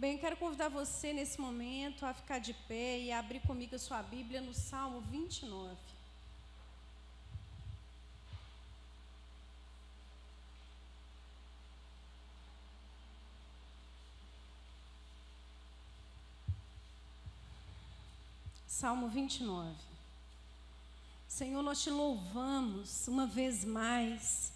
Bem, quero convidar você nesse momento a ficar de pé e abrir comigo a sua Bíblia no Salmo 29. Salmo 29. Senhor, nós te louvamos uma vez mais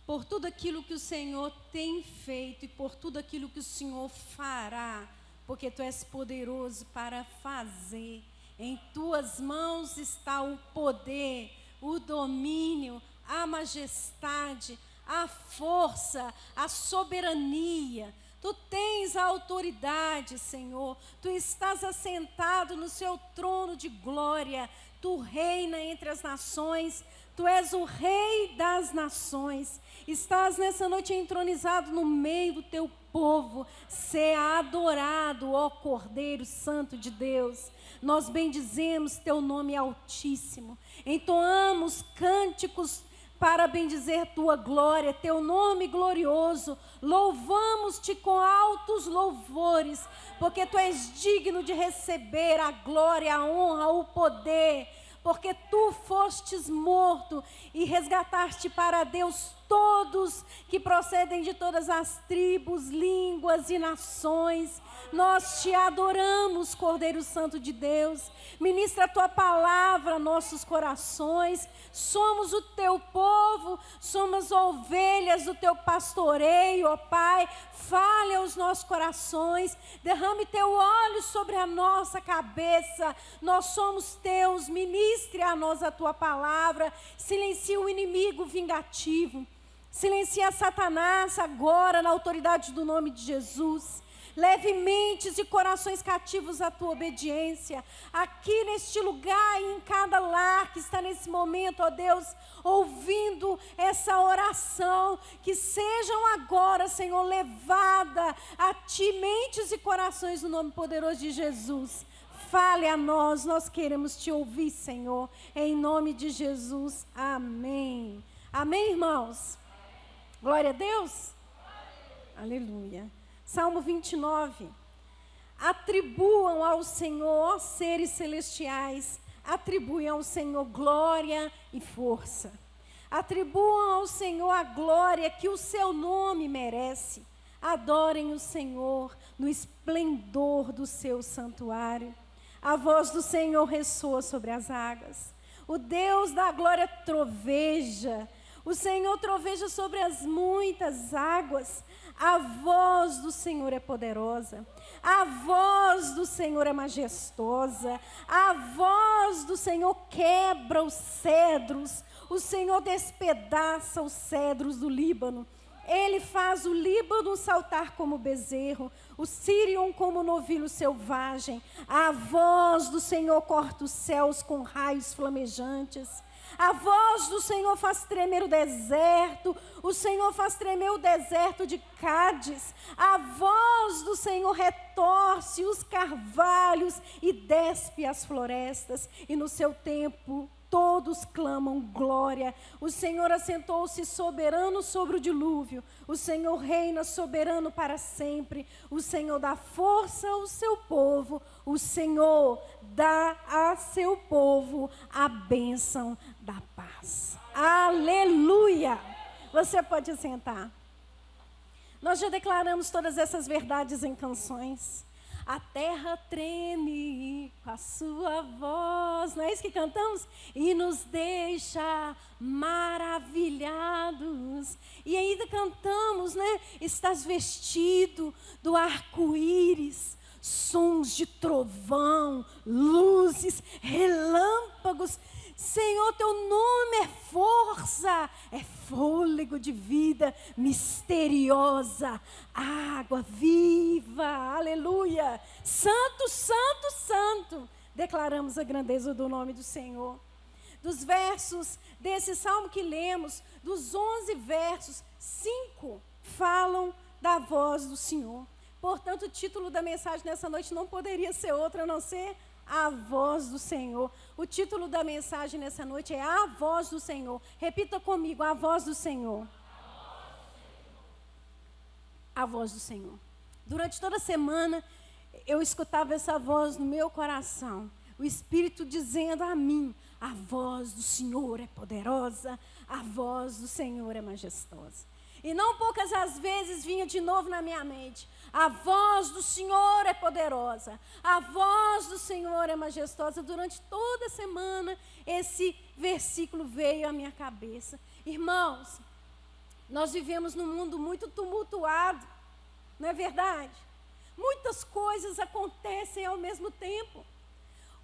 por tudo aquilo que o Senhor tem feito e por tudo aquilo que o Senhor fará, porque Tu és poderoso para fazer. Em Tuas mãos está o poder, o domínio, a majestade, a força, a soberania. Tu tens a autoridade, Senhor. Tu estás assentado no seu trono de glória. Tu reina entre as nações. Tu és o Rei das nações. Estás nessa noite entronizado no meio do teu povo. Sê adorado, ó Cordeiro Santo de Deus. Nós bendizemos teu nome altíssimo. Entoamos cânticos para bendizer tua glória, teu nome glorioso. Louvamos-te com altos louvores, porque tu és digno de receber a glória, a honra, o poder, porque tu fostes morto e resgataste para Deus todos que procedem de todas as tribos, línguas e nações. Nós te adoramos, Cordeiro Santo de Deus. Ministra a tua palavra a nossos corações. Somos o teu povo, somos ovelhas do teu pastoreio, ó Pai. Fale aos nossos corações, derrame teu óleo sobre a nossa cabeça. Nós somos teus, ministre a nós a tua palavra. Silencia o inimigo vingativo. Silencia Satanás agora na autoridade do nome de Jesus. Leve mentes e corações cativos à tua obediência. Aqui neste lugar e em cada lar que está nesse momento, ó Deus, ouvindo essa oração, que sejam agora, Senhor, levada a ti mentes e corações no nome poderoso de Jesus. Fale a nós, nós queremos te ouvir, Senhor, em nome de Jesus. Amém. Amém, irmãos? Glória a Deus. Aleluia. Salmo 29. Atribuam ao Senhor, ó seres celestiais, atribuem ao Senhor glória e força. Atribuam ao Senhor a glória que o seu nome merece. Adorem o Senhor no esplendor do seu santuário. A voz do Senhor ressoa sobre as águas. O Deus da glória troveja. O Senhor troveja sobre as muitas águas. A voz do Senhor é poderosa. A voz do Senhor é majestosa. A voz do Senhor quebra os cedros. O Senhor despedaça os cedros do Líbano. Ele faz o Líbano saltar como bezerro, o Sírion como novilho selvagem. A voz do Senhor corta os céus com raios flamejantes. A voz do Senhor faz tremer o deserto. O Senhor faz tremer o deserto de Cádiz. A voz do Senhor retorce os carvalhos e despe as florestas. E no seu tempo todos clamam glória. O Senhor assentou-se soberano sobre o dilúvio. O Senhor reina soberano para sempre. O Senhor dá força ao seu povo. O Senhor dá a seu povo a bênção da paz. Aleluia! Você pode assentar. Nós já declaramos todas essas verdades em canções. A terra treme com a sua voz, não é isso que cantamos? E nos deixa maravilhados. E ainda cantamos, né? Estás vestido do arco-íris, sons de trovão, luzes, relâmpagos. Senhor, teu nome é força, é fôlego de vida misteriosa, água viva, aleluia. Santo, santo, santo, declaramos a grandeza do nome do Senhor. Dos versos desse salmo que lemos, dos 11 versos, 5 falam da voz do Senhor. Portanto, o título da mensagem nessa noite não poderia ser outro a não ser a voz do Senhor. O título da mensagem nessa noite é A Voz do Senhor. Repita comigo, a voz do Senhor. A voz do Senhor. Durante toda a semana, eu escutava essa voz no meu coração. O Espírito dizendo a mim: a voz do Senhor é poderosa, a voz do Senhor é majestosa. E não poucas as vezes vinha de novo na minha mente: a voz do Senhor é poderosa, a voz do Senhor é majestosa. Durante toda a semana, esse versículo veio à minha cabeça. Irmãos, nós vivemos num mundo muito tumultuado, não é verdade? Muitas coisas acontecem ao mesmo tempo.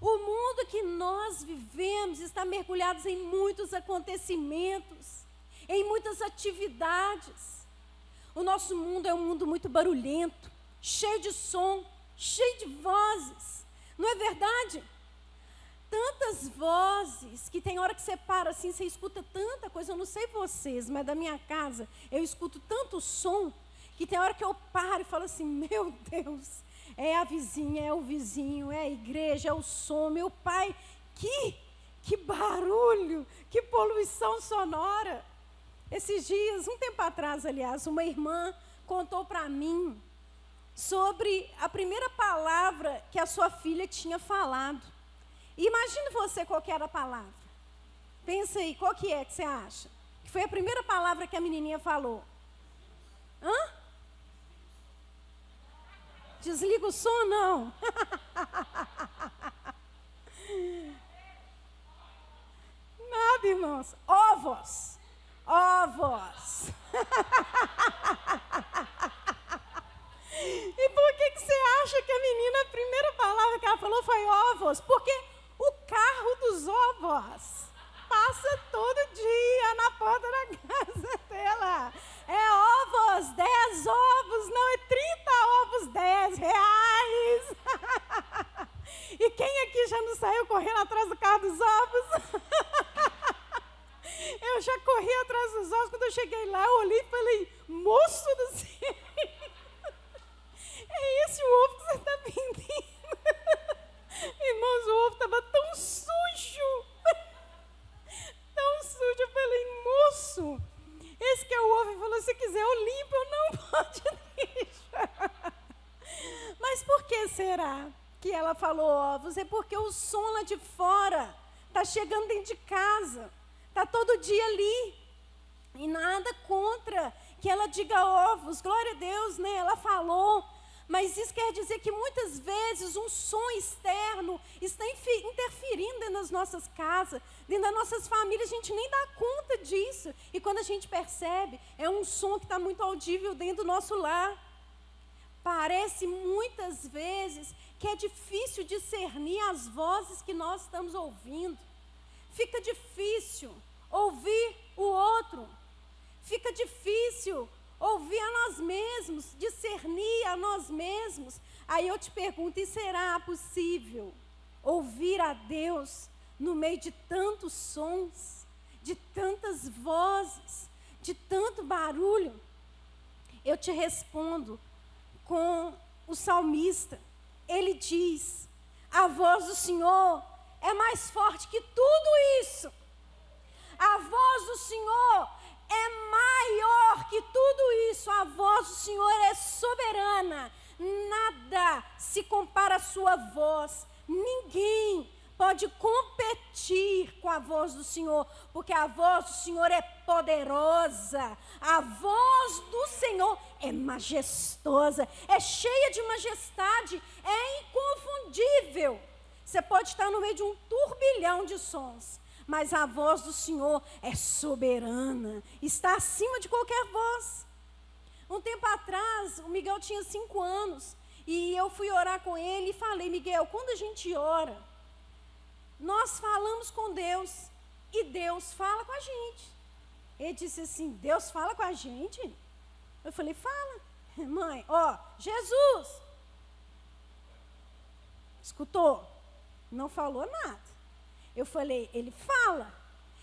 O mundo que nós vivemos está mergulhado em muitos acontecimentos, em muitas atividades. O nosso mundo é um mundo muito barulhento, cheio de som, cheio de vozes. Não é verdade? Tantas vozes que tem hora que você para assim, você escuta tanta coisa. Eu não sei vocês, mas da minha casa eu escuto tanto som que tem hora que eu paro e falo assim: meu Deus, é a vizinha, é o vizinho, é a igreja, é o som. Meu pai, que barulho, que poluição sonora. Esses dias, um tempo atrás, aliás, uma irmã contou para mim sobre a primeira palavra que a sua filha tinha falado. Imagine você qual que era a palavra. Pensa aí, qual que você acha? Que foi a primeira palavra que a menininha falou. Hã? Desliga o som, não. Nada, irmãos. Ovos. Ovos. E por que você acha que a menina, a primeira palavra que ela falou foi ovos? Porque o carro dos ovos passa todo dia na porta da casa dela. É ovos, 10 ovos, não é 30 ovos, 10 reais. E quem aqui já não saiu correndo atrás do carro dos ovos? Eu já corri atrás dos ovos. Quando eu cheguei lá, eu olhei e falei: moço do céu, é esse o ovo que você está vendendo? Irmãos, o ovo estava tão sujo. Tão sujo. Eu falei: moço, esse que é o ovo. Ele falou: se quiser eu limpo. Eu: não, pode deixar. Mas por que será que ela falou ovos? É porque o som lá de fora está chegando dentro de casa. Está todo dia ali. E nada contra que ela diga ovos. Glória a Deus, né? Ela falou. Mas isso quer dizer que muitas vezes um som externo está interferindo dentro das nossas casas, dentro das nossas famílias. A gente nem dá conta disso. E quando a gente percebe, é um som que está muito audível dentro do nosso lar. Parece muitas vezes que é difícil discernir as vozes que nós estamos ouvindo. Fica difícil ouvir o outro. Fica difícil ouvir a nós mesmos, discernir a nós mesmos. Aí eu te pergunto: e será possível ouvir a Deus no meio de tantos sons, de tantas vozes, de tanto barulho? Eu te respondo com o salmista. Ele diz: a voz do Senhor é mais forte que tudo isso. A voz do Senhor é maior que tudo isso. A voz do Senhor é soberana. Nada se compara à sua voz. Ninguém pode competir com a voz do Senhor, porque a voz do Senhor é poderosa. A voz do Senhor é majestosa, é cheia de majestade, é inconfundível. Você pode estar no meio de um turbilhão de sons, mas a voz do Senhor é soberana, está acima de qualquer voz. Um tempo atrás, o Miguel tinha 5 anos, e eu fui orar com ele e falei: Miguel, quando a gente ora, nós falamos com Deus, e Deus fala com a gente. Ele disse assim: Deus fala com a gente? Eu falei: fala. Mãe, Jesus. Escutou? Não falou nada. Eu falei: ele fala.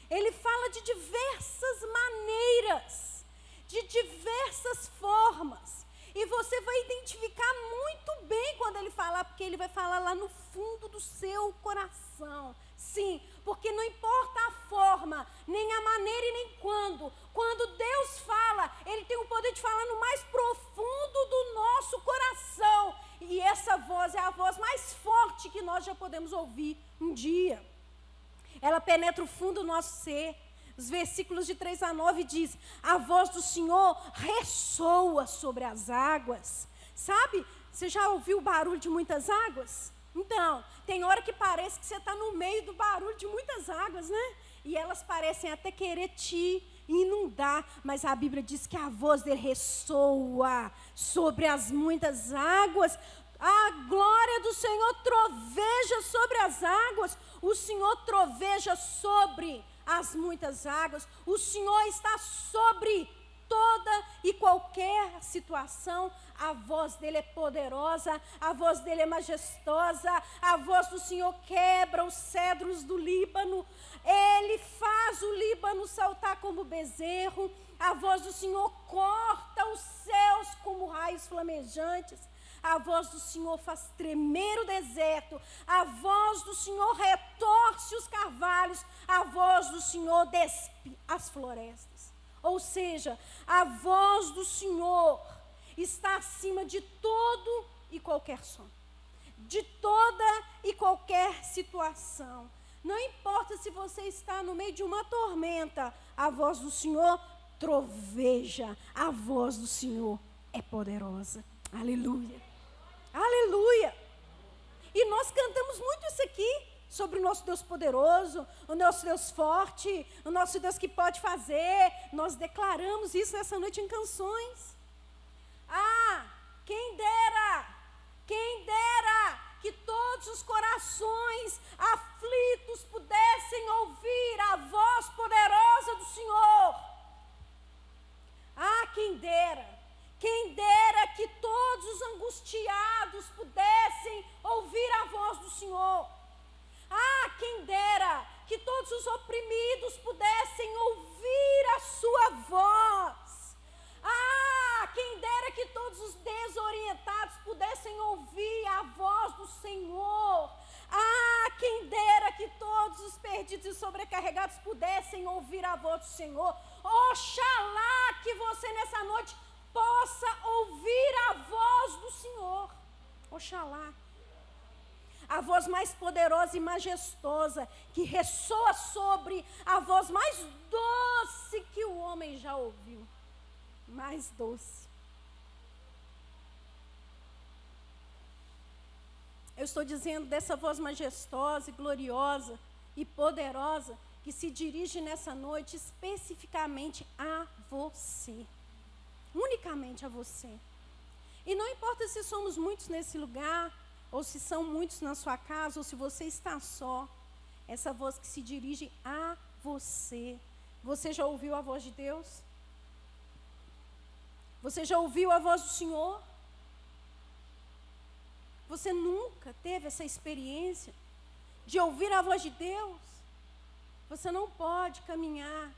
Ele fala de diversas maneiras, de diversas formas. E você vai identificar muito bem quando ele falar, porque ele vai falar lá no fundo do seu coração. Sim, porque não importa a forma, nem a maneira e nem quando. Quando Deus fala, Ele tem o poder de falar no mais profundo do nosso coração. penetra o fundo do nosso ser. Os versículos de 3 a 9 diz: a voz do Senhor ressoa sobre as águas. Sabe, você já ouviu o barulho de muitas águas? Então, tem hora que parece que você está no meio do barulho de muitas águas, né? E elas parecem até querer te inundar, mas a Bíblia diz que a voz dele ressoa sobre as muitas águas. A glória do Senhor troveja sobre as águas. O Senhor troveja sobre as muitas águas. O Senhor está sobre toda e qualquer situação. A voz dele é poderosa, a voz dele é majestosa, a voz do Senhor quebra os cedros do Líbano, ele faz o Líbano saltar como bezerro, a voz do Senhor corta os céus como raios flamejantes, a voz do Senhor faz tremer o deserto, a voz do Senhor retorce os carvalhos, a voz do Senhor despe as florestas. Ou seja, a voz do Senhor está acima de todo e qualquer som, de toda e qualquer situação. Não importa se você está no meio de uma tormenta, a voz do Senhor troveja, a voz do Senhor é poderosa. Aleluia, aleluia. E nós cantamos muito isso aqui, sobre o nosso Deus poderoso, o nosso Deus forte, o nosso Deus que pode fazer. Nós declaramos isso nessa noite em canções. Quem dera que todos os corações aflitos pudessem ouvir a voz poderosa do Senhor. Quem dera que todos os angustiados pudessem ouvir a voz do Senhor. Quem dera que todos os oprimidos pudessem ouvir a sua voz. Quem dera que todos os desorientados pudessem ouvir a voz do Senhor. Quem dera que todos os perdidos e sobrecarregados pudessem ouvir a voz do Senhor. Oxalá que você nessa noite possa ouvir a voz do Senhor. Oxalá. A voz mais poderosa e majestosa, que ressoa sobre a voz mais doce que o homem já ouviu. Mais doce. Eu estou dizendo dessa voz majestosa e gloriosa e poderosa que se dirige nessa noite especificamente a você. Unicamente a você. E não importa se somos muitos nesse lugar, ou se são muitos na sua casa, ou se você está só. Essa voz que se dirige a você. Você já ouviu a voz de Deus? Você já ouviu a voz do Senhor? Você nunca teve essa experiência de ouvir a voz de Deus? Você não pode caminhar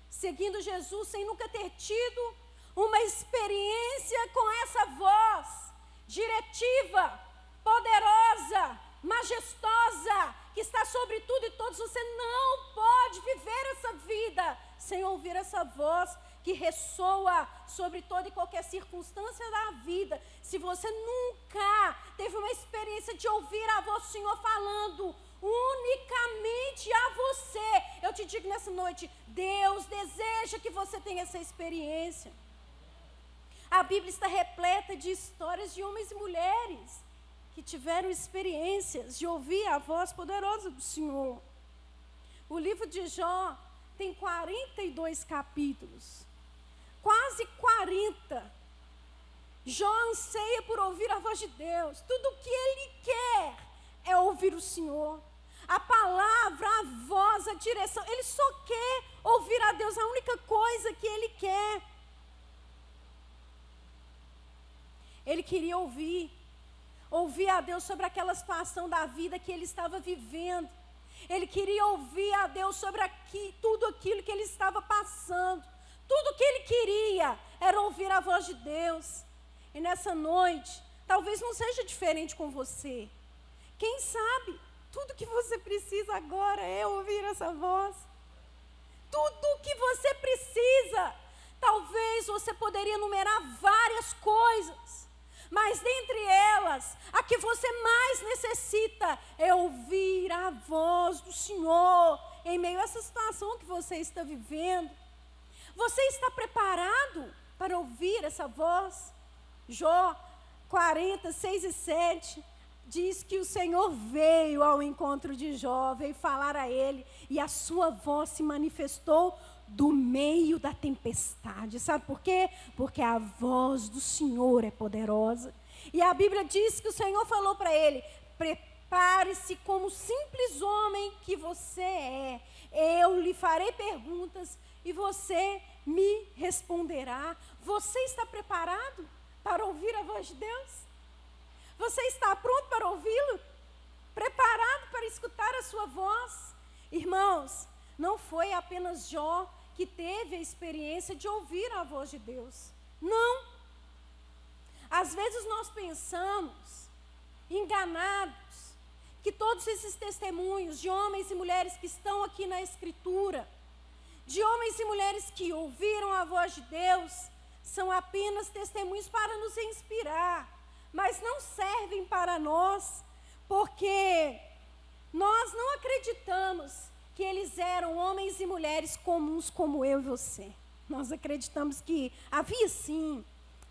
seguindo Jesus sem nunca ter tido uma experiência com essa voz diretiva, poderosa, majestosa, que está sobre tudo e todos. Você não pode viver essa vida sem ouvir essa voz que ressoa sobre toda e qualquer circunstância da vida. Se você nunca teve uma experiência de ouvir a voz do Senhor falando unicamente a você, eu te digo nessa noite, Deus deseja que você tenha essa experiência. A Bíblia está repleta de histórias de homens e mulheres que tiveram experiências de ouvir a voz poderosa do Senhor. O livro de Jó tem 42 capítulos. Quase 40. Jó anseia por ouvir a voz de Deus. Tudo o que ele quer é ouvir o Senhor. A palavra, a voz, a direção. Ele só quer ouvir a Deus. A única coisa que ele quer. Ele queria ouvir a Deus sobre aquela situação da vida que ele estava vivendo. Ele queria ouvir a Deus sobre tudo aquilo que ele estava passando. Tudo que ele queria era ouvir a voz de Deus. E nessa noite, talvez não seja diferente com você. Quem sabe, tudo que você precisa agora é ouvir essa voz. Tudo que você precisa. Talvez você poderia enumerar várias coisas. Mas dentre elas, a que você mais necessita é ouvir a voz do Senhor em meio a essa situação que você está vivendo. Você está preparado para ouvir essa voz? Jó 40, 6 e 7 diz que o Senhor veio ao encontro de Jó, veio falar a ele, e a sua voz se manifestou do meio da tempestade. Sabe por quê? Porque a voz do Senhor é poderosa. E a Bíblia diz que o Senhor falou para ele: prepare-se como simples homem que você é. Eu lhe farei perguntas e você me responderá. Você está preparado para ouvir a voz de Deus? Você está pronto para ouvi-lo? Preparado para escutar a sua voz? Irmãos, não foi apenas Jó que teve a experiência de ouvir a voz de Deus. Não. Às vezes nós pensamos, enganados, que todos esses testemunhos de homens e mulheres que estão aqui na Escritura, de homens e mulheres que ouviram a voz de Deus, são apenas testemunhos para nos inspirar, mas não servem para nós, porque nós não acreditamos que eles eram homens e mulheres comuns como eu e você. Nós acreditamos que havia sim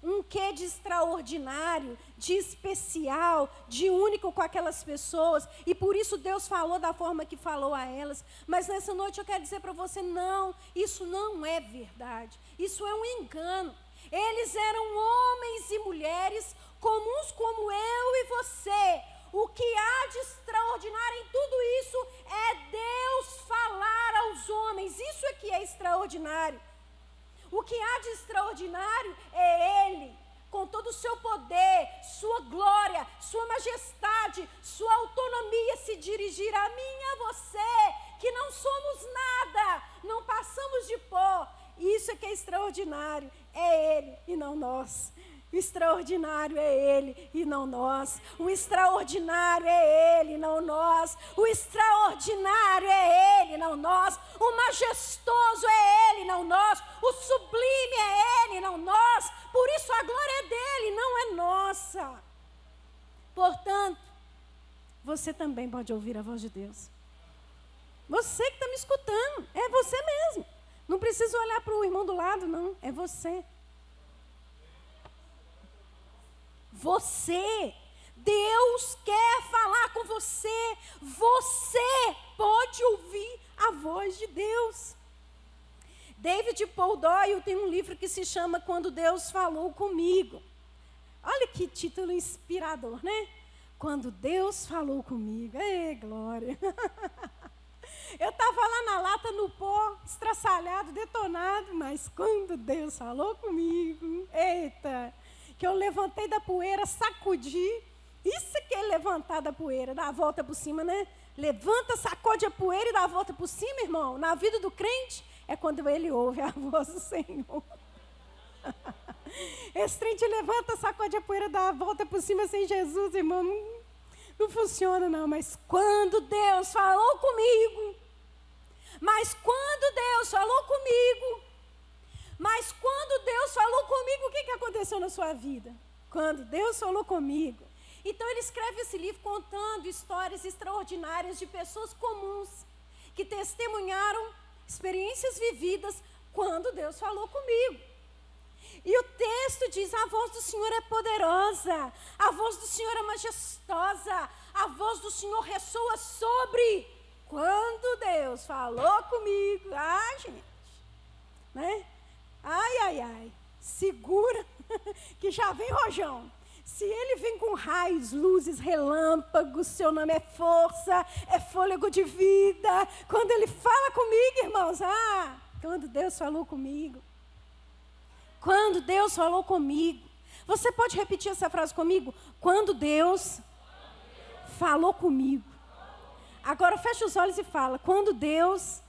um quê de extraordinário, de especial, de único com aquelas pessoas, e por isso Deus falou da forma que falou a elas. Mas nessa noite eu quero dizer para você: não, isso não é verdade, isso é um engano. Eles eram homens e mulheres comuns como eu e você. O que há de extraordinário em tudo isso é Deus falar aos homens. Isso é que é extraordinário. O que há de extraordinário é Ele, com todo o seu poder, sua glória, sua majestade, sua autonomia, se dirigir a mim e a você, que não somos nada, não passamos de pó. Isso é que é extraordinário. É Ele e não nós. O extraordinário é Ele e não nós. O extraordinário é Ele e não nós. O extraordinário é Ele e não nós. O majestoso é Ele e não nós. O sublime é Ele e não nós. Por isso a glória é dele, não é nossa. Portanto, você também pode ouvir a voz de Deus. Você que está me escutando, é você mesmo. Não precisa olhar para o irmão do lado, não. É você. Você, Deus quer falar com você. Você pode ouvir a voz de Deus. David Paul Doyle tem um livro que se chama Quando Deus Falou Comigo. Olha que título inspirador, né? Quando Deus falou comigo. Ei, glória! Eu estava lá na lata, no pó, estraçalhado, detonado, mas quando Deus falou comigo, eita, que eu levantei da poeira, sacudi. Isso que é levantar da poeira, dar a volta por cima, né? Levanta, sacode a poeira e dá a volta por cima, irmão. Na vida do crente, é quando ele ouve a voz do Senhor. Esse crente levanta, sacode a poeira, dá a volta por cima sem Jesus, irmão. Não funciona não, mas quando Deus falou comigo, o que aconteceu na sua vida? Quando Deus falou comigo. Então ele escreve esse livro contando histórias extraordinárias de pessoas comuns, que testemunharam experiências vividas quando Deus falou comigo. E o texto diz: a voz do Senhor é poderosa, a voz do Senhor é majestosa, a voz do Senhor ressoa sobre. Quando Deus falou comigo, gente, né? Ai, segura, que já vem rojão. Se ele vem com raios, luzes, relâmpagos, seu nome é força, é fôlego de vida. Quando ele fala comigo, irmãos, quando Deus falou comigo. Quando Deus falou comigo. Você pode repetir essa frase comigo? Quando Deus falou comigo. Agora fecha os olhos e fala: quando Deus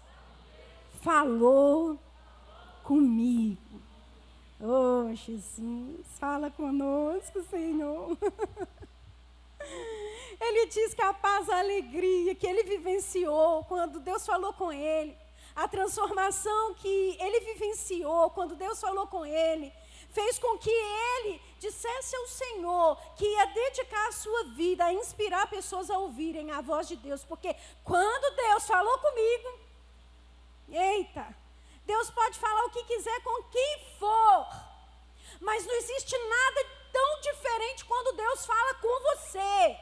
falou comigo. Oh, Jesus, fala conosco, Senhor. Ele diz que a paz, a alegria que ele vivenciou quando Deus falou com ele, a transformação que ele vivenciou quando Deus falou com ele, fez com que ele dissesse ao Senhor que ia dedicar a sua vida a inspirar pessoas a ouvirem a voz de Deus. Porque quando Deus falou comigo, eita, Deus pode falar o que quiser com quem for, mas não existe nada tão diferente quando Deus fala com você.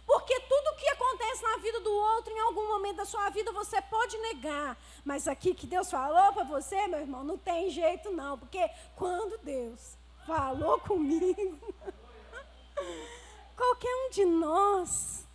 Porque tudo que acontece na vida do outro, em algum momento da sua vida, você pode negar. Mas aqui que Deus falou para você, meu irmão, não tem jeito não. Porque quando Deus falou comigo, qualquer um de nós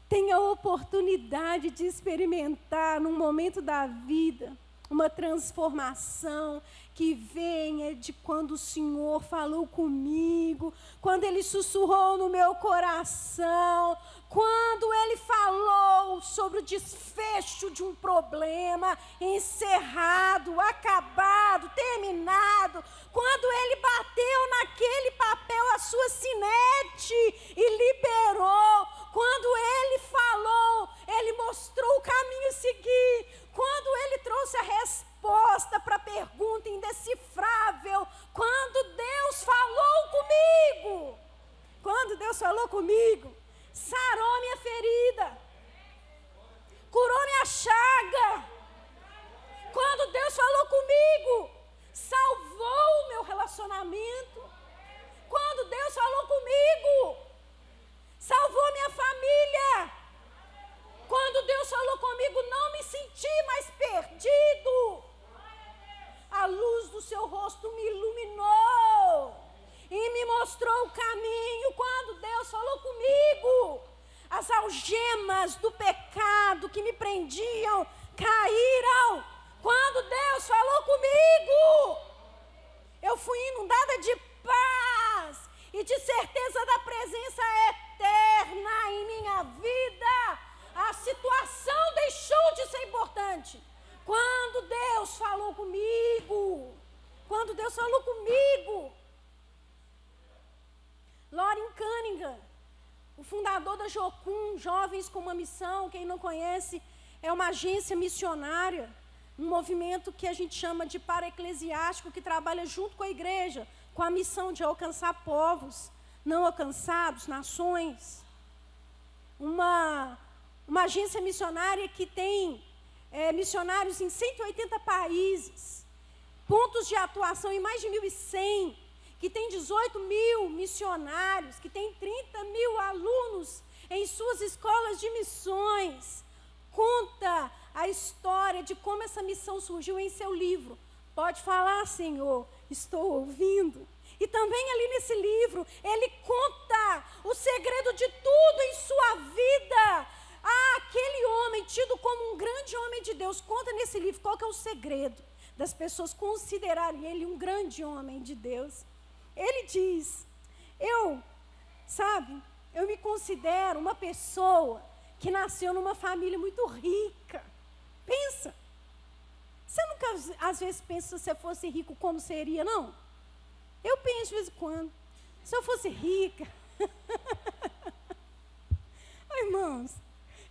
tem a oportunidade de experimentar num momento da vida uma transformação que venha de quando o Senhor falou comigo, quando Ele sussurrou no meu coração, quando Ele falou sobre o desfecho de um problema encerrado, acabado, terminado, quando Ele bateu naquele papel a sua sinete e liberou, quando Ele falou, Ele mostrou o caminho a seguir, quando Ele trouxe a resposta para a pergunta indecifrável, quando Deus falou comigo, sarou minha ferida, curou minha chaga. Quando Deus falou comigo, salvou o meu relacionamento. Quando Deus falou comigo, salvou minha família. Quando Deus falou comigo, não me senti mais perdido. A luz do seu rosto me iluminou e me mostrou o caminho. Quando Deus falou comigo, as algemas do pecado que me prendiam caíram. Quando Deus falou comigo, eu fui inundada de paz e de certeza da presença eterna em minha vida. A situação deixou de ser importante. Quando Deus falou comigo, Loren Cunningham, o fundador da Jocum, Jovens com uma Missão, quem não conhece, é uma agência missionária, um movimento que a gente chama de para-eclesiástico, que trabalha junto com a igreja, com a missão de alcançar povos não alcançados, nações. Uma agência missionária que tem missionários em 180 países, pontos de atuação em mais de 1.100, que tem 18 mil missionários, que tem 30 mil alunos em suas escolas de missões. Conta a história de como essa missão surgiu em seu livro. Pode falar, Senhor, estou ouvindo. E também ali nesse livro, ele conta o segredo de tudo em sua vida. Aquele homem, tido como um grande homem de Deus, conta nesse livro qual que é o segredo das pessoas considerarem ele um grande homem de Deus. Ele diz, eu me considero uma pessoa que nasceu numa família muito rica. Pensa, você nunca às vezes pensa se você fosse rico como seria, não? Eu penso de vez em quando, se eu fosse rica, irmãos,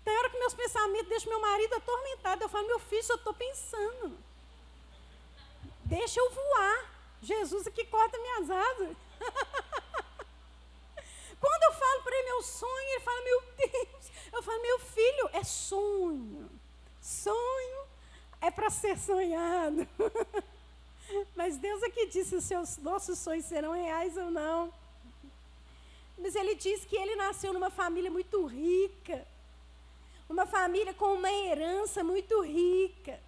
tem hora que meus pensamentos deixam meu marido atormentado. Eu falo, meu filho, eu estou pensando. Deixa eu voar. Jesus aqui corta minhas asas. Quando eu falo para ele meu sonho, ele fala, meu Deus. Eu falo, meu filho, é sonho. Sonho é para ser sonhado. Mas Deus aqui disse se os nossos sonhos serão reais ou não. Mas ele diz que ele nasceu numa família muito rica. Uma família com uma herança muito rica.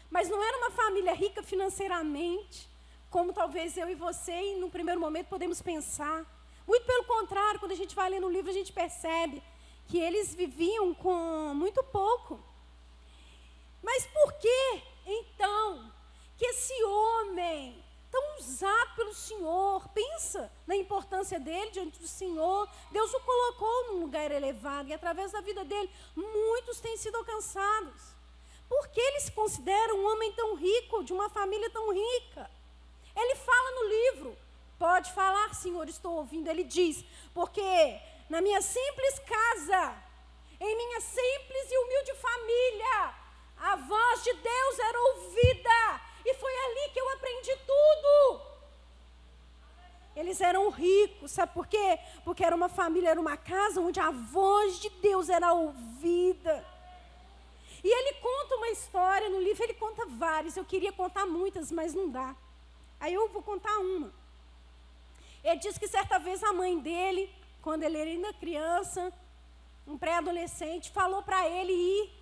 Mas não era uma família rica financeiramente, como talvez eu e você, no primeiro momento, podemos pensar. Muito pelo contrário, quando a gente vai ler no livro, a gente percebe que eles viviam com muito pouco. Mas por que, então, que esse homem, tão usado pelo Senhor, pensa na importância dele diante do Senhor, Deus o colocou num lugar elevado, e através da vida dele, muitos têm sido alcançados. Por que ele se considera um homem tão rico, de uma família tão rica? Ele fala no livro, pode falar, Senhor, estou ouvindo. Ele diz, porque na minha simples casa, em minha simples e humilde família, a voz de Deus era ouvida. E foi ali que eu aprendi tudo. Eles eram ricos, sabe por quê? Porque era uma família, era uma casa onde a voz de Deus era ouvida. E ele conta uma história no livro, ele conta várias. Eu queria contar muitas, mas não dá. Aí eu vou contar uma. Ele diz que certa vez a mãe dele, quando ele era ainda criança, um pré-adolescente, falou para ele ir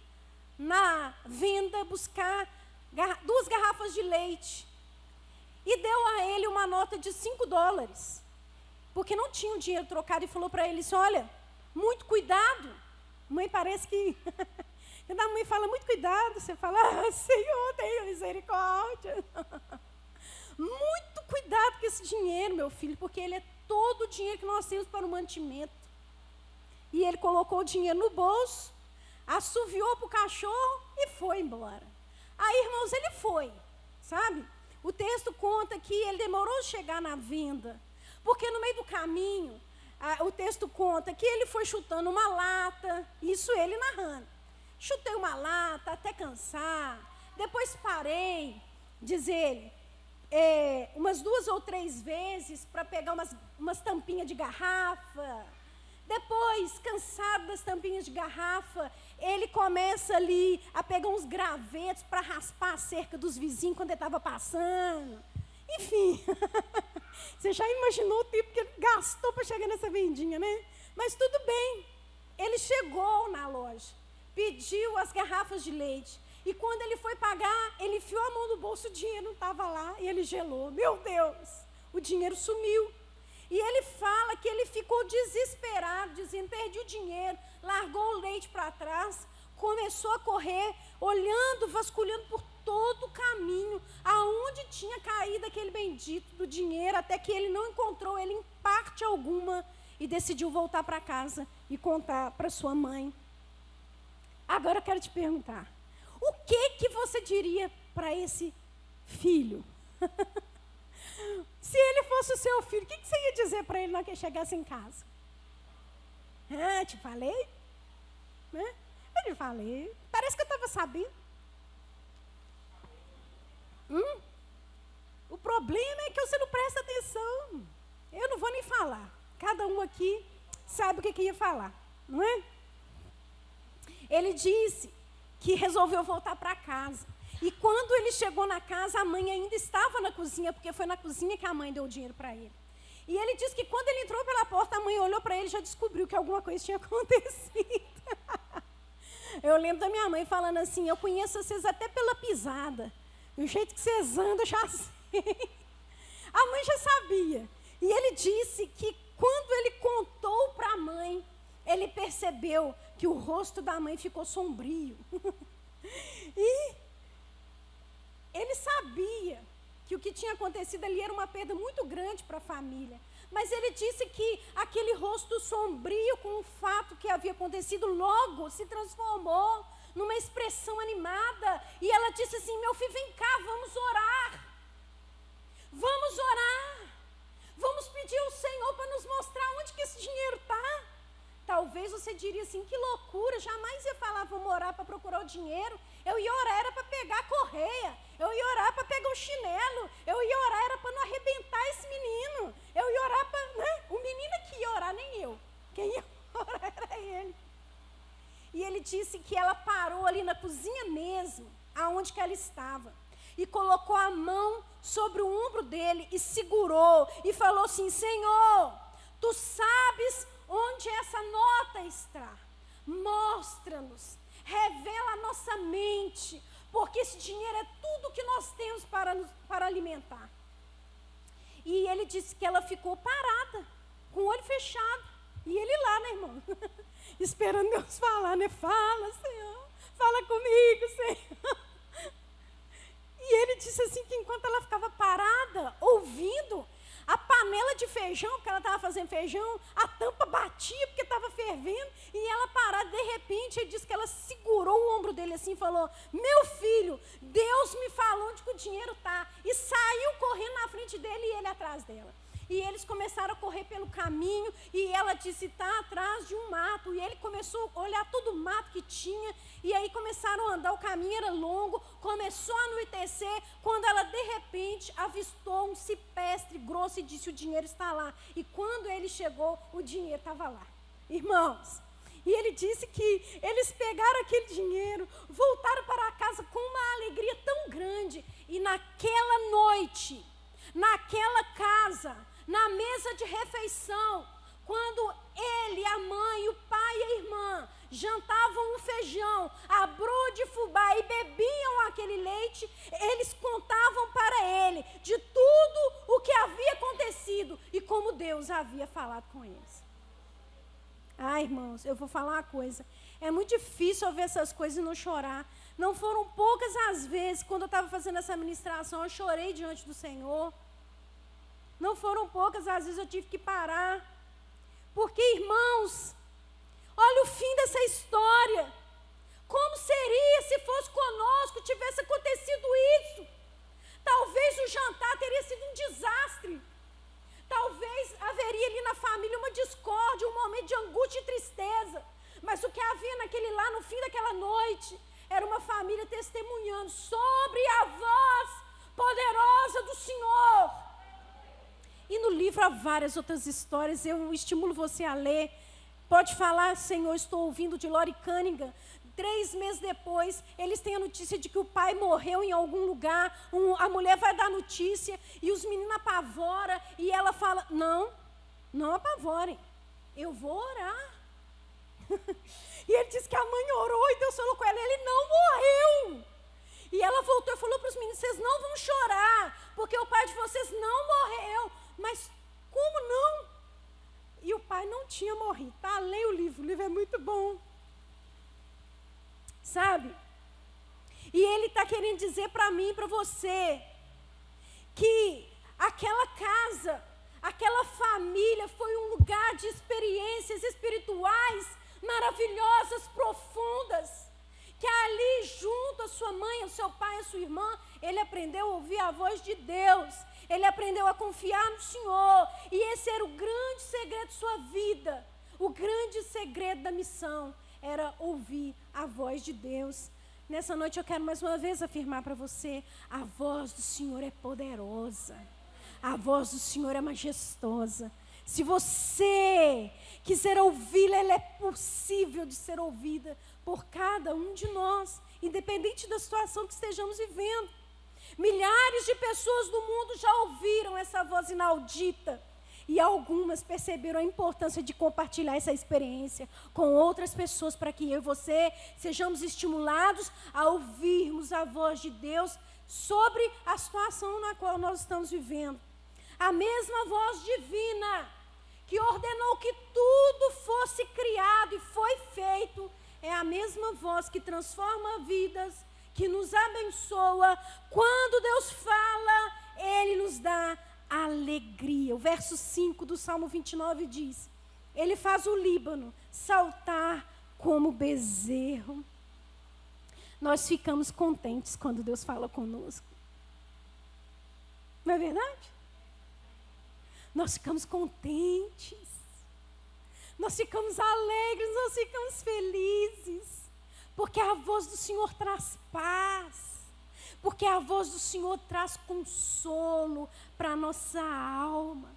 na venda buscar 2 garrafas de leite. E deu a ele uma nota de $5, porque não tinha o dinheiro trocado, e falou para ele assim, olha, muito cuidado. Mãe, parece que... Quando a mãe fala, muito cuidado, você fala, Senhor, tenha misericórdia. Muito cuidado com esse dinheiro, meu filho, porque ele é todo o dinheiro que nós temos para o mantimento. E ele colocou o dinheiro no bolso, assoviou para o cachorro e foi embora. Aí, irmãos, ele foi, sabe? O texto conta que ele demorou a chegar na venda, porque no meio do caminho, o texto conta que ele foi chutando uma lata, isso ele narrando. Chutei uma lata até cansar, depois parei, diz ele, umas 2 ou 3 vezes para pegar umas tampinhas de garrafa. Depois, cansado das tampinhas de garrafa, ele começa ali a pegar uns gravetos para raspar a cerca dos vizinhos quando ele estava passando. Enfim, você já imaginou o tempo que ele gastou para chegar nessa vendinha, né? Mas tudo bem, ele chegou na loja, pediu as garrafas de leite. E quando ele foi pagar, ele enfiou a mão no bolso, o dinheiro não estava lá e ele gelou. Meu Deus, o dinheiro sumiu. E ele fala que ele ficou desesperado, dizendo, perdi o dinheiro, largou o leite para trás, começou a correr, olhando, vasculhando por todo o caminho, aonde tinha caído aquele bendito do dinheiro, até que ele não encontrou ele em parte alguma e decidiu voltar para casa e contar para sua mãe. Agora eu quero te perguntar, o que você diria para esse filho? Se ele fosse o seu filho, o que você ia dizer para ele na hora que ele chegasse em casa? Te falei? Eu te falei. Parece que eu estava sabendo. O problema é que você não presta atenção. Eu não vou nem falar. Cada um aqui sabe o que ia falar, não é? Ele disse que resolveu voltar para casa. E quando ele chegou na casa, a mãe ainda estava na cozinha, porque foi na cozinha que a mãe deu o dinheiro para ele. E ele disse que quando ele entrou pela porta, a mãe olhou para ele e já descobriu que alguma coisa tinha acontecido. Eu lembro da minha mãe falando assim, eu conheço vocês até pela pisada. O jeito que vocês andam, eu já sei. A mãe já sabia. E ele disse que quando ele contou para a mãe, ele percebeu que o rosto da mãe ficou sombrio. E ele sabia que o que tinha acontecido ali era uma perda muito grande para a família. Mas ele disse que aquele rosto sombrio com o fato que havia acontecido logo se transformou numa expressão animada. E ela disse assim, meu filho, vem cá, vamos orar. Vamos orar. Vamos pedir ao Senhor para nos mostrar onde que esse dinheiro está. Talvez você diria assim, que loucura, jamais ia falar, vamos orar para procurar o dinheiro. Eu ia orar era para pegar a correia, eu ia orar para pegar o chinelo, eu ia orar era para não arrebentar esse menino, eu ia orar para... O menino é que ia orar, nem eu. Quem ia orar era ele. E ele disse que ela parou ali na cozinha mesmo, aonde que ela estava, e colocou a mão sobre o ombro dele e segurou, e falou assim, Senhor, Tu sabes onde essa nota está, mostra-nos, revela a nossa mente, porque esse dinheiro é tudo que nós temos para alimentar. E ele disse que ela ficou parada, com o olho fechado, e ele lá, né, irmão, esperando Deus falar, né, fala, Senhor, fala comigo, Senhor. E ele disse assim, que enquanto ela ficava parada, ouvindo, a panela de feijão, porque ela estava fazendo feijão, a tampa batia porque estava fervendo, e ela parada, de repente, ele disse que ela segurou o ombro dele assim e falou, meu filho, Deus me falou onde que o dinheiro está, e saiu correndo na frente dele e ele atrás dela. E eles começaram a correr pelo caminho, e ela disse, está atrás de um mato, e ele começou a olhar todo o mato que tinha, e aí começaram a andar, o caminho era longo, começou a anoitecer, quando ela de repente repente avistou um cipestre grosso e disse: o dinheiro está lá. E quando ele chegou, o dinheiro estava lá. Irmãos, e ele disse que eles pegaram aquele dinheiro, voltaram para casa com uma alegria tão grande. E naquela noite, naquela casa, na mesa de refeição, quando ele, a mãe, o pai e a irmã jantavam o feijão, a broa de fubá e bebiam aquele leite, eles contavam para ele de tudo o que havia acontecido e como Deus havia falado com eles. Irmãos, eu vou falar uma coisa. É muito difícil ouvir essas coisas e não chorar. Não foram poucas as vezes, quando eu estava fazendo essa ministração, eu chorei diante do Senhor. Não foram poucas as vezes eu tive que parar. Porque, irmãos, olha o fim dessa história. Como seria se fosse conosco, tivesse acontecido isso? Talvez o jantar teria sido um desastre. Talvez haveria ali na família uma discórdia, um momento de angústia e tristeza. Mas o que havia naquele lá, no fim daquela noite, era uma família testemunhando sobre a voz poderosa do Senhor. E no livro há várias outras histórias, eu estimulo você a ler. Pode falar: Senhor, estou ouvindo, de Lori Cunningham. 3 meses depois, eles têm a notícia de que o pai morreu em algum lugar. A mulher vai dar notícia e os meninos apavoram. E ela fala: não apavorem, eu vou orar. E ele disse que a mãe orou e Deus falou com ela: ele não morreu. E ela voltou e falou para os meninos: vocês não vão chorar, porque o pai de vocês não morreu. Mas como não? E o pai não tinha morrido, tá? Leia o livro é muito bom. Sabe? E ele está querendo dizer para mim e para você que aquela casa, aquela família foi um lugar de experiências espirituais maravilhosas, profundas, que ali junto à sua mãe, ao seu pai, à sua irmã, ele aprendeu a ouvir a voz de Deus, ele aprendeu a confiar no Senhor, e esse era o grande segredo de sua vida, o grande segredo da missão, era ouvir a voz de Deus. Nessa noite eu quero mais uma vez afirmar para você: a voz do Senhor é poderosa, a voz do Senhor é majestosa. Se você quiser ouvi-la, ela é possível de ser ouvida por cada um de nós, independente da situação que estejamos vivendo. Milhares de pessoas do mundo já ouviram essa voz inaudita, e algumas perceberam a importância de compartilhar essa experiência com outras pessoas, para que eu e você sejamos estimulados a ouvirmos a voz de Deus sobre a situação na qual nós estamos vivendo. A mesma voz divina que ordenou que tudo fosse criado e foi feito, é a mesma voz que transforma vidas, que nos abençoa. Quando Deus fala, Ele nos dá alegria. O verso 5 do Salmo 29 diz: Ele faz o Líbano saltar como bezerro. Nós ficamos contentes quando Deus fala conosco. Não é verdade? Nós ficamos contentes, nós ficamos alegres, nós ficamos felizes, porque a voz do Senhor traz paz, porque a voz do Senhor traz consolo para a nossa alma.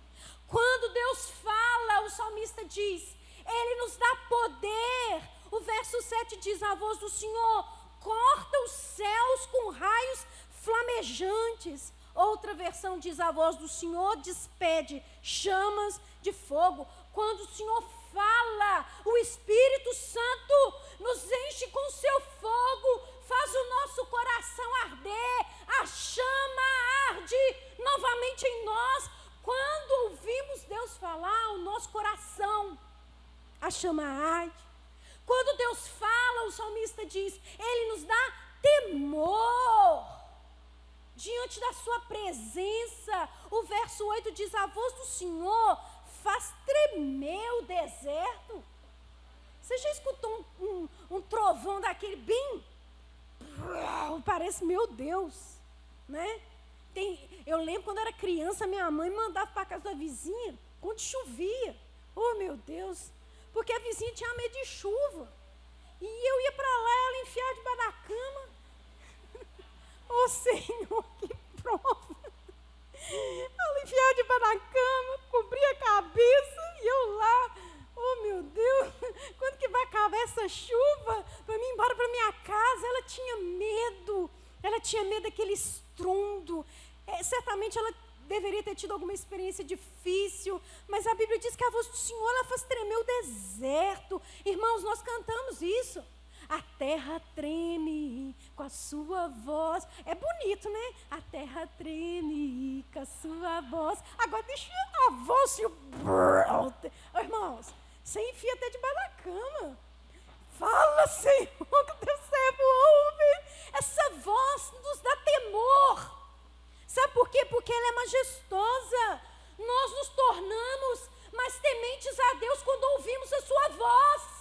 Quando Deus fala, o salmista diz, Ele nos dá poder. O verso 7 diz: a voz do Senhor corta os céus com raios flamejantes. Outra versão diz: a voz do Senhor despede chamas de fogo. Quando o Senhor fala, o Espírito Santo nos enche com seu fogo, faz o nosso coração arder, a chama arde novamente em nós. Quando ouvimos Deus falar, o nosso coração, a chama arde. Quando Deus fala, o salmista diz, Ele nos dá temor diante da sua presença. O verso 8 diz: a voz do Senhor faz tremer o deserto. Você já escutou um trovão daquele bem? Parece, meu Deus, né? Eu lembro quando era criança, minha mãe mandava para a casa da vizinha quando chovia. Oh, meu Deus, porque a vizinha tinha medo de chuva. E eu ia para lá, ela enfiava debaixo da cama. Oh, Senhor, que prova. certamente ela deveria ter tido alguma experiência difícil, mas a Bíblia diz que a voz do Senhor, ela faz tremer o deserto. Irmãos, nós cantamos isso. A terra treme com a sua voz. É bonito, né? A terra treme com a sua voz. Agora deixa a voz se... Irmãos, você enfia até debaixo da cama. Fala, Senhor, que o teu servo ouve. Essa voz nos dá temor. Sabe por quê? Porque ela é majestosa. Nós nos tornamos mais tementes a Deus quando ouvimos a sua voz.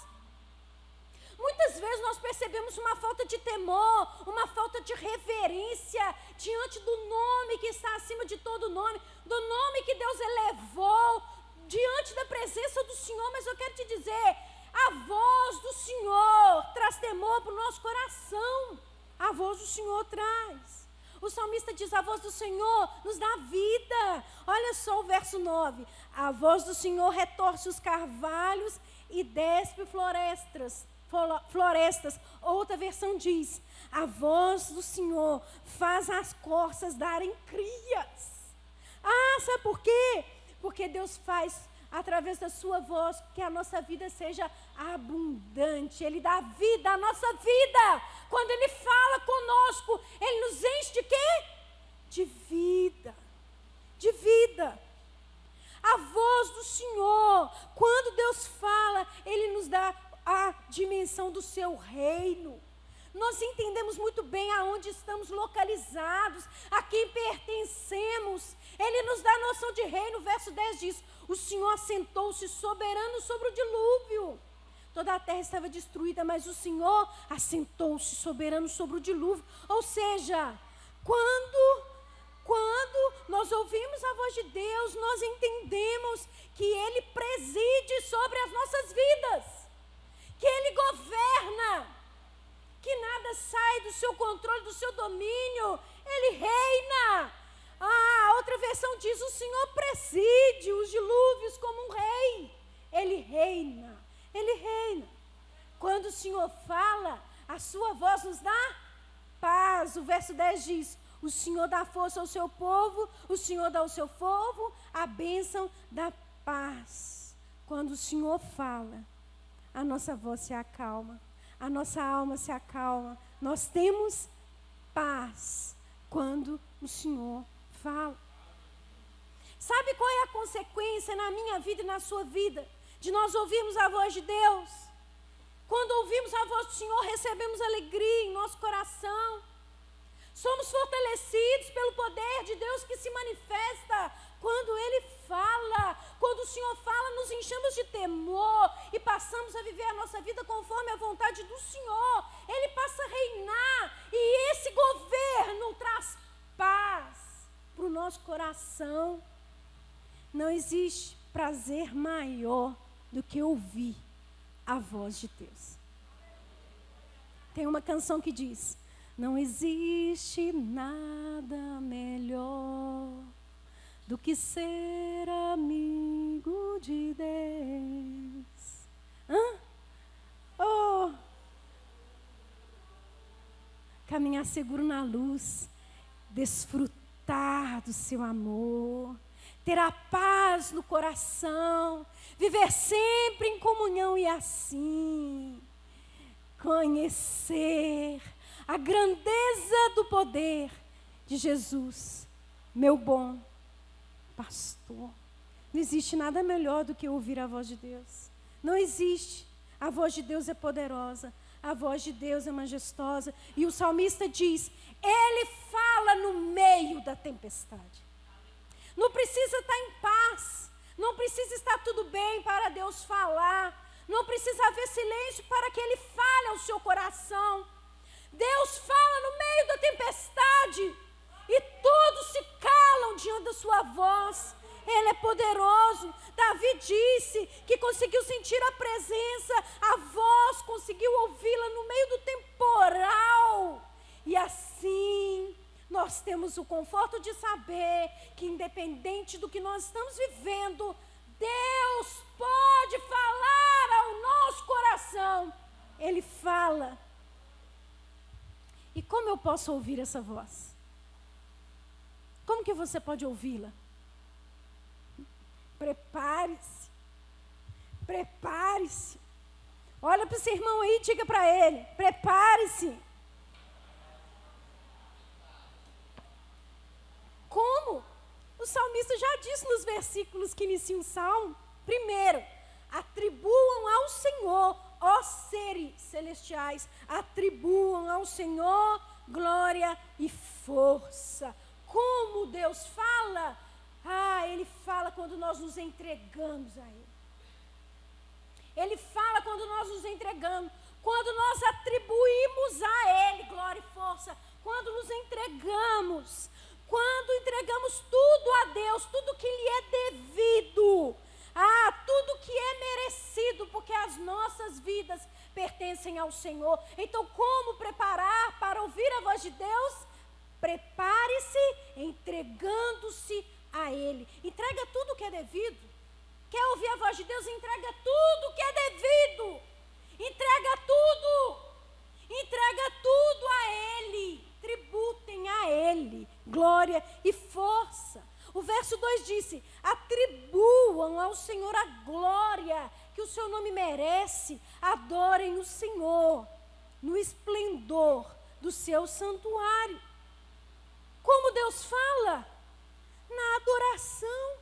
Muitas vezes nós percebemos uma falta de temor, uma falta de reverência diante do nome que está acima de todo nome, do nome que Deus elevou, diante da presença do Senhor. Mas eu quero te dizer, a voz do Senhor traz temor para o nosso coração. A voz do Senhor traz. O salmista diz, a voz do Senhor nos dá vida. Olha só o verso 9. A voz do Senhor retorce os carvalhos e despe florestas. Outra versão diz, a voz do Senhor faz as corças darem crias. Sabe por quê? Porque Deus faz, através da sua voz, que a nossa vida seja abundante. Ele dá vida à nossa vida. Quando Ele fala conosco, Ele nos enche de quê? De vida. De vida. A voz do Senhor, quando Deus fala, Ele nos dá a dimensão do seu reino. Nós entendemos muito bem aonde estamos localizados, a quem pertencemos. Ele nos dá a noção de reino. O verso 10 diz, o Senhor assentou-se soberano sobre o dilúvio. Toda a terra estava destruída, mas o Senhor assentou-se soberano sobre o dilúvio. Ou seja, quando nós ouvimos a voz de Deus, nós entendemos que Ele preside sobre as nossas vidas, que Ele governa, que nada sai do seu controle, do seu domínio. Ele reina. A outra versão diz, o Senhor preside os dilúvios como um rei. Ele reina, Ele reina. Quando o Senhor fala, a sua voz nos dá paz. O verso 10 diz, o Senhor dá força ao seu povo, o Senhor dá ao seu povo a bênção da paz. Quando o Senhor fala, a nossa voz se acalma, a nossa alma se acalma. Nós temos paz quando o Senhor fala. Sabe qual é a consequência na minha vida e na sua vida de nós ouvirmos a voz de Deus? Quando ouvimos a voz do Senhor, recebemos alegria em nosso coração. Somos fortalecidos pelo poder de Deus que se manifesta quando Ele fala. Quando o Senhor fala, nos enchemos de temor e passamos a viver a nossa vida conforme a vontade do Senhor. Ele passa a reinar e esse governo traz paz para o nosso coração. Não existe prazer maior do que ouvir a voz de Deus. Tem uma canção que diz, não existe nada melhor do que ser amigo de Deus. Caminhar seguro na luz, desfrutar do seu amor, ter a paz no coração, viver sempre em comunhão e assim conhecer a grandeza do poder de Jesus, meu bom pastor. Não existe nada melhor do que ouvir a voz de Deus. Não existe. A voz de Deus é poderosa. A voz de Deus é majestosa. E o salmista diz, Ele fala no meio da tempestade. Não precisa estar em paz. Não precisa estar tudo bem para Deus falar. Não precisa haver silêncio para que Ele fale ao seu coração. Deus fala no meio da tempestade e todos se calam diante da sua voz. Ele é poderoso. Davi disse que conseguiu sentir a presença, a voz, conseguiu ouvi-la no meio do temporal. E assim, nós temos o conforto de saber que independente do que nós estamos vivendo, Deus pode falar ao nosso coração. Ele fala. E como eu posso ouvir essa voz? Como que você pode ouvi-la. Prepare-se. Prepare-se. Olha para esse irmão aí e diga para ele: prepare-se. Como? O salmista já disse nos versículos que iniciam o salmo. Primeiro, atribuam ao Senhor, ó seres celestiais, atribuam ao Senhor glória e força. Como Deus fala? Ele fala quando nós nos entregamos a Ele. Ele fala quando nós nos entregamos, quando nós atribuímos a Ele glória e força, quando nos entregamos, quando entregamos tudo a Deus, tudo que lhe é devido, tudo que é merecido, porque as nossas vidas pertencem ao Senhor. Então, como preparar para ouvir a voz de Deus? Prepare-se entregando-se a Ele. Entrega tudo que é devido. Quer ouvir a voz de Deus? Entrega tudo que é devido. Entrega tudo. Entrega tudo a Ele. Tributem a Ele glória e força. O verso 2 disse: atribuam ao Senhor a glória que o seu nome merece. Adorem o Senhor no esplendor do seu santuário. Como Deus fala? Na adoração.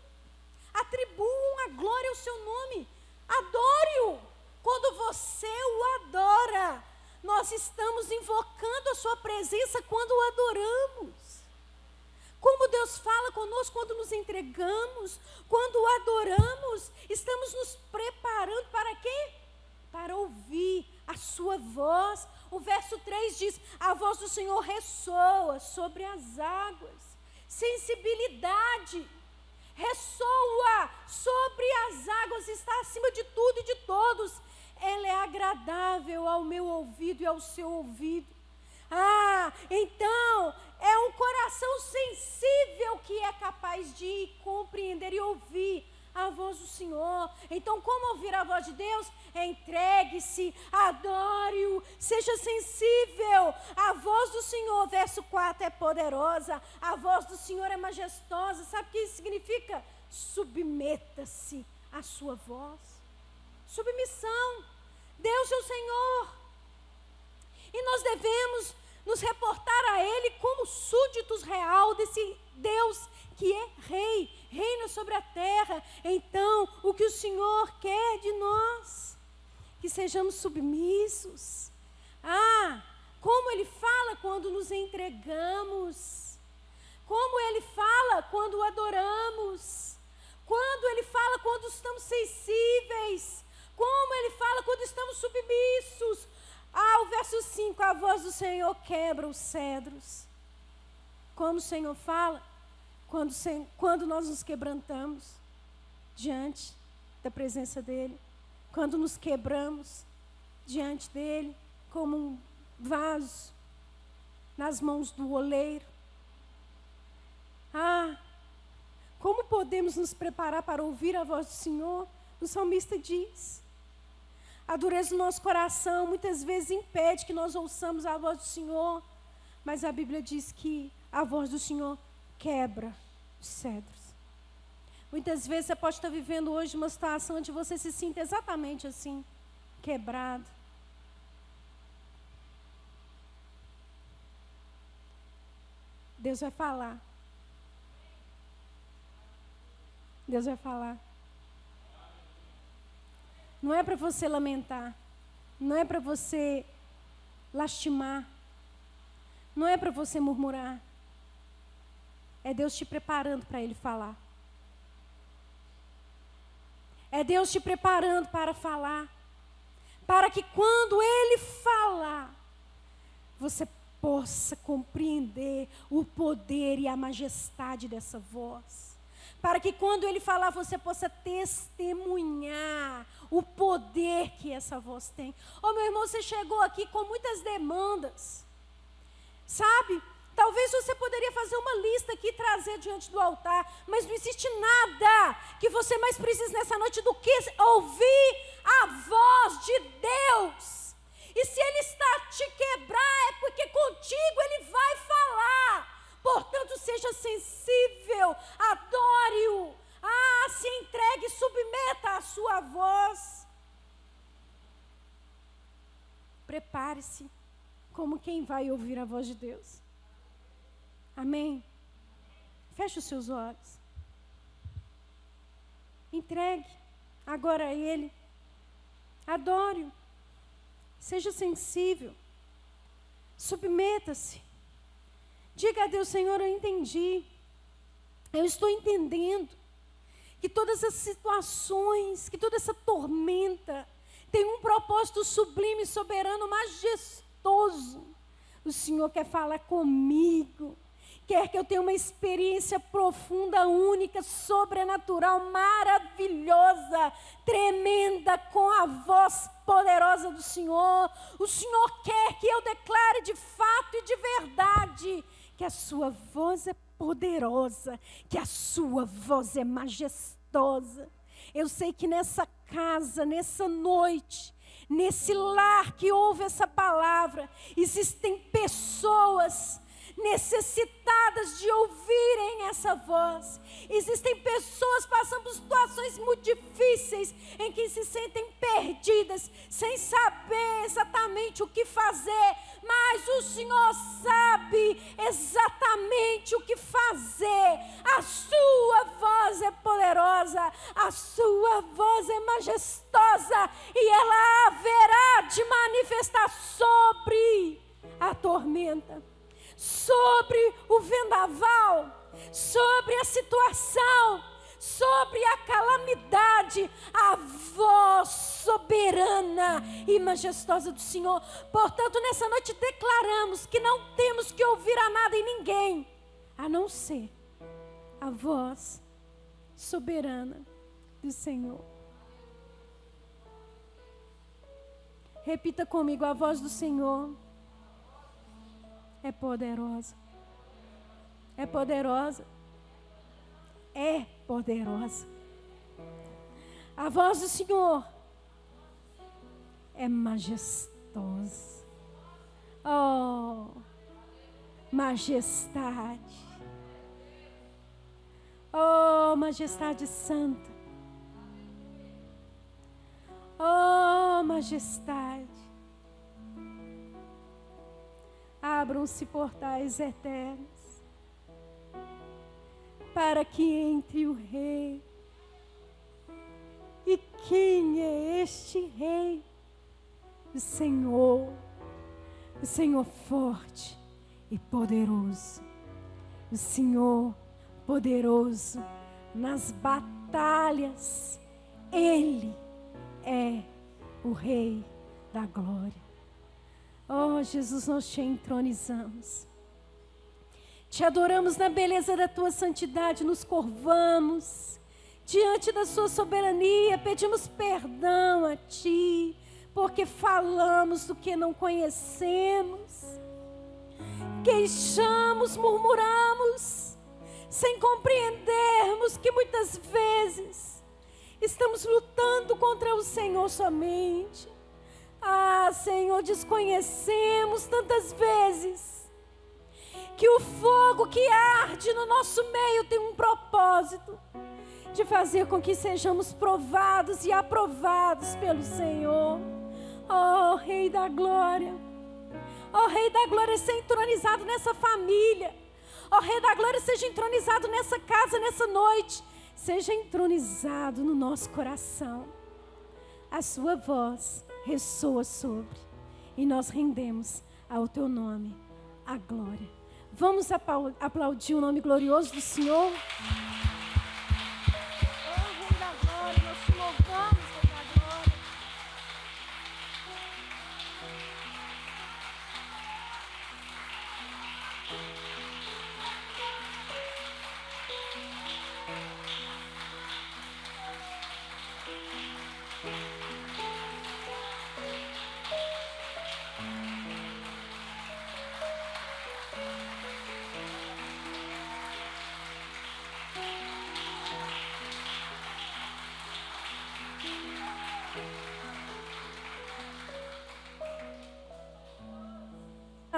Atribuam a glória ao seu nome. Adore-o. Quando você o adora, nós estamos invocando a sua presença quando o adoramos. Como Deus fala conosco quando nos entregamos, quando o adoramos, estamos nos preparando para quê? Para ouvir a sua voz. O verso 3 diz: a voz do Senhor ressoa sobre as águas. Sensibilidade. Ressoa sobre as águas, está acima de tudo e de todos. Ela é agradável ao meu ouvido e ao seu ouvido. Então, é um coração sensível que é capaz de compreender e ouvir a voz do Senhor. Então, como ouvir a voz de Deus? Entregue-se, adore-o, seja sensível. A voz do Senhor, verso 4, é poderosa. A voz do Senhor é majestosa. Sabe o que isso significa? Submeta-se à sua voz. Submissão. Deus é o Senhor. E nós devemos nos reportar a Ele como súditos real desse Deus que é Rei, reina sobre a terra. Então, o que o Senhor quer de nós? Que sejamos submissos. Como Ele fala quando nos entregamos. Como Ele fala quando o adoramos. Quando Ele fala quando estamos sensíveis. Como Ele fala quando estamos submissos. O verso 5, a voz do Senhor quebra os cedros. Como o Senhor fala? Quando nós nos quebrantamos diante da presença dEle. Quando nos quebramos diante dEle, como um vaso nas mãos do oleiro. Como podemos nos preparar para ouvir a voz do Senhor? O salmista diz: a dureza do nosso coração muitas vezes impede que nós ouçamos a voz do Senhor, mas a Bíblia diz que a voz do Senhor quebra os cedros. Muitas vezes você pode estar vivendo hoje uma situação onde você se sinta exatamente assim, quebrado. Deus vai falar. Deus vai falar. Não é para você lamentar. Não é para você lastimar. Não é para você murmurar. É Deus te preparando para Ele falar. É Deus te preparando para falar. Para que quando Ele falar, você possa compreender o poder e a majestade dessa voz. Para que quando Ele falar, você possa testemunhar o poder que essa voz tem. Meu irmão, você chegou aqui com muitas demandas. Sabe? Talvez você poderia fazer uma lista aqui e trazer diante do altar. Mas não existe nada que você mais precise nessa noite do que ouvir a voz de Deus. E se Ele está a te quebrar, é porque contigo Ele vai falar. Portanto, seja sensível, adore-o. Se entregue, submeta a sua voz. Prepare-se como quem vai ouvir a voz de Deus. Amém? Feche os seus olhos. Entregue agora a Ele. Adore-o. Seja sensível. Submeta-se. Diga a Deus: Senhor, eu entendi. Eu estou entendendo que todas as situações, que toda essa tormenta tem um propósito sublime, soberano, majestoso. O Senhor quer falar comigo. Quer que eu tenha uma experiência profunda, única, sobrenatural, maravilhosa, tremenda, com a voz poderosa do Senhor. O Senhor quer que eu declare de fato e de verdade que a sua voz é poderosa, que a sua voz é majestosa. Eu sei que nessa casa, nessa noite, nesse lar que ouve essa palavra, existem pessoas necessitadas de ouvirem essa voz. Existem pessoas passando por situações muito difíceis, em que se sentem perdidas, sem saber exatamente o que fazer, mas o Senhor sabe exatamente o que fazer. A sua voz é poderosa, a sua voz é majestosa, e ela haverá de manifestar sobre a tormenta, sobre o vendaval, sobre a situação, sobre a calamidade, a voz soberana e majestosa do Senhor. Portanto, nessa noite declaramos que não temos que ouvir a nada e ninguém, a não ser a voz soberana do Senhor. Repita comigo: a voz do Senhor é poderosa. É poderosa. É poderosa. A voz do Senhor é majestosa. Oh, majestade. Oh, majestade santa. Oh, majestade. Abram-se portais eternos, para que entre o Rei. E quem é este Rei? O Senhor forte e poderoso. O Senhor poderoso nas batalhas. Ele é o Rei da glória. Oh, Jesus, nós te entronizamos. Te adoramos na beleza da tua santidade, nos curvamos diante da sua soberania, pedimos perdão a ti, porque falamos do que não conhecemos, queixamos, murmuramos, sem compreendermos que muitas vezes estamos lutando contra o Senhor somente. Senhor, desconhecemos tantas vezes que o fogo que arde no nosso meio tem um propósito de fazer com que sejamos provados e aprovados pelo Senhor. Oh, Rei da Glória. Oh, Rei da Glória, seja entronizado nessa família. Oh, Rei da Glória, seja entronizado nessa casa, nessa noite. Seja entronizado no nosso coração. A sua voz ressoa sobre, e nós rendemos ao teu nome a glória. Vamos aplaudir o nome glorioso do Senhor. Oh, Rei da Glória, nós te louvamos, Rei da Glória.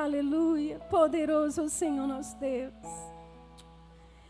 Aleluia. Poderoso é o Senhor nosso Deus.